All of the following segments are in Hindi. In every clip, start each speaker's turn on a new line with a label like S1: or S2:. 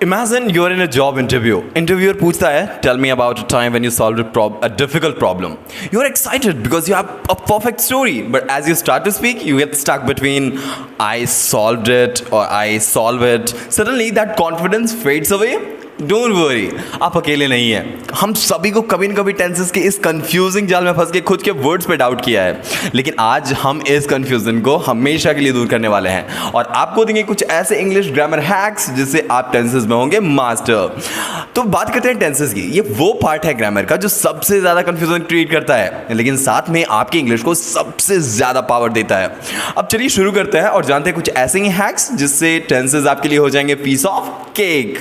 S1: Imagine you're in a job interview. Interviewer पूछता है, tell me about a time when you solved a difficult problem. You're excited because you have a perfect story, but as you start to speak, you get stuck between I solved it or I solve it. Suddenly that confidence fades away. Don't worry, आप अकेले नहीं हैं। हम सभी को कभी न कभी टेंसेस के इस कंफ्यूजिंग जाल में फंस के खुद के वर्ड्स पे डाउट किया है, लेकिन आज हम इस कंफ्यूजन को हमेशा के लिए दूर करने वाले हैं और आपको देंगे कुछ ऐसे इंग्लिश ग्रामर हैक्स जिससे आप टेंसेस में होंगे मास्टर। तो बात करते हैं टेंसेस की। ये वो पार्ट है ग्रामर का जो सबसे ज़्यादा कंफ्यूजन क्रिएट करता है, लेकिन साथ में आपकी इंग्लिश को सबसे ज़्यादा पावर देता है। अब चलिए शुरू करते हैं और जानते हैं कुछ ऐसे ही हैक्स जिससे टेंसेस आपके लिए हो जाएंगे पीस ऑफ केक।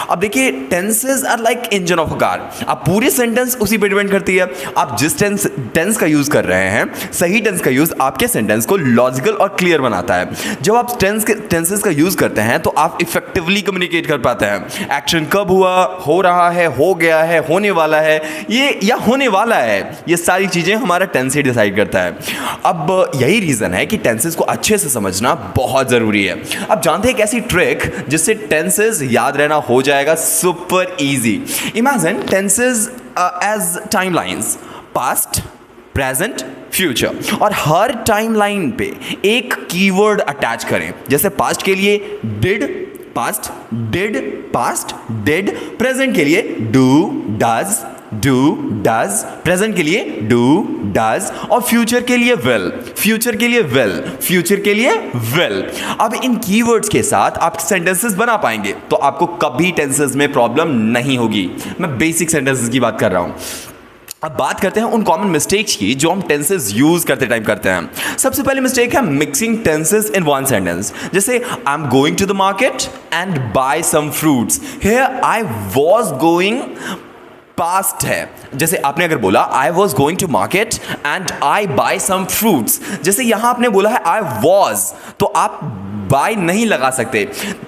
S1: अब देखिए, tenses are like engine of a car. आप पूरी सेंटेंस उसी पे डिपेंड करती है। आप जिस टेंस का यूज कर रहे हैं, सही टेंस का यूज आपके सेंटेंस को लॉजिकल और क्लियर बनाता है। जब आप टेंसेस का यूज करते हैं तो आप इफेक्टिवली कम्युनिकेट कर पाते हैं। एक्शन कब हुआ, हो रहा है, हो गया है, होने वाला है, ये या होने वाला है, ये सारी चीजें हमारा टेंस ही डिसाइड करता है। अब यही रीजन है कि टेंसेस को अच्छे से समझना बहुत जरूरी है। अब जानते हैं एक ऐसी ट्रिक जिससे टेंसेस याद रहना हो जाएगा super easy. Imagine tenses as timelines, past, present, future, और हर टाइमलाइन पे एक कीवर्ड अटैच करें। जैसे पास्ट के लिए did, past, did, past, did. Present के लिए do, does, do, does. Present के लिए डू, डज। और फ्यूचर के लिए विल, फ्यूचर के लिए विल, फ्यूचर के लिए विल। अब इन कीवर्ड्स के साथ आप सेंटेंसेस बना पाएंगे तो आपको कभी टेंसेस में प्रॉब्लम नहीं होगी। मैं बेसिक सेंटेंसेस की बात कर रहा हूं। अब बात करते हैं उन कॉमन मिस्टेक्स की जो हम टेंसेस यूज करते टाइम करते हैं। सबसे पहली मिस्टेक है mixing tenses in one sentence. जैसे I am going to the market and buy some fruits. Here I was going past है। जैसे आपने अगर बोला I was going to market and I buy some fruits, जैसे यहां आपने बोला है आई वॉज, तो आप बाय नहीं लगा सकते,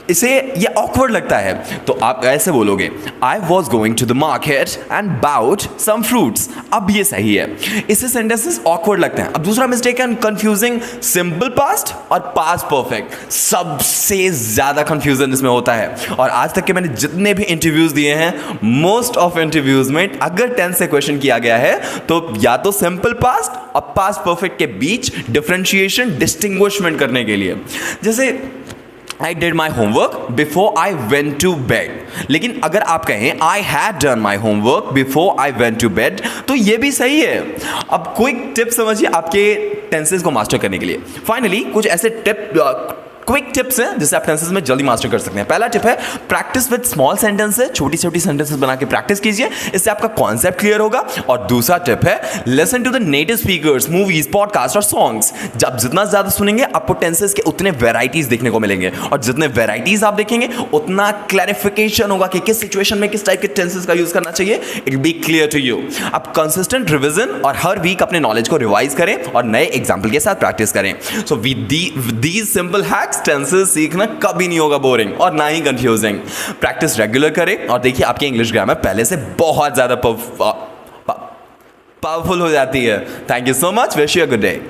S1: इसे ये ऑकवर्ड लगता है, तो आप ऐसे बोलोगे I was going to the market and bought some fruits. अब ये सही है, इससे सेंटेंसेस ऑकवर्ड लगते हैं। अब दूसरा मिस्टेक है कंफ्यूजिंग सिंपल पास्ट और पास्ट परफेक्ट। सबसे ज्यादा कंफ्यूजन इसमें होता है, और आज तक के मैंने जितने भी इंटरव्यूज दिए हैं, मोस्ट ऑफ इंटरव्यूज में अगर टेंस से क्वेश्चन किया गया है तो या तो सिंपल पास्ट और पास्ट परफेक्ट के बीच डिफरेंशिएशन, डिस्टिंग्विशमेंट करने के लिए। जैसे I did my homework before I went to bed, लेकिन अगर आप कहें I had done my homework before I went to bed तो ये भी सही है। अब क्विक टिप समझिए आपके टेंसेस को मास्टर करने के लिए। फाइनली कुछ ऐसे क्विक टिप्स हैं जिससे आप टेंसेस में जल्दी मास्टर कर सकते हैं। पहला टिप है प्रैक्टिस विद स्मॉल सेंटेंसेस। छोटी छोटी सेंटेंसेस बना के प्रैक्टिस कीजिए, इससे आपका कॉन्सेप्ट क्लियर होगा। और दूसरा टिप है listen to the native speakers, movies, podcast और सॉन्ग्स। जब जितना ज्यादा सुनेंगे आपको टेंसेस के उतने वेराइटीज देखने को मिलेंगे, और जितने वेराइटीज आप देखेंगे उतना क्लैरिफिकेशन होगा कि किस सिचुएशन में किस टाइप के टेंसेस का यूज करना चाहिए। It be clear to you. आप कंसिस्टेंट रिविजन और हर वीक अपने नॉलेज को रिवाइज करें और नए एग्जाम्पल के साथ प्रैक्टिस करें। So with these simple hacks tenses सीखना कभी नहीं होगा बोरिंग और ना ही कंफ्यूजिंग। प्रैक्टिस रेगुलर करें और देखिए आपकी इंग्लिश ग्रामर पहले से बहुत ज्यादा पावरफुल हो जाती है। Thank you so much, wish you a good day.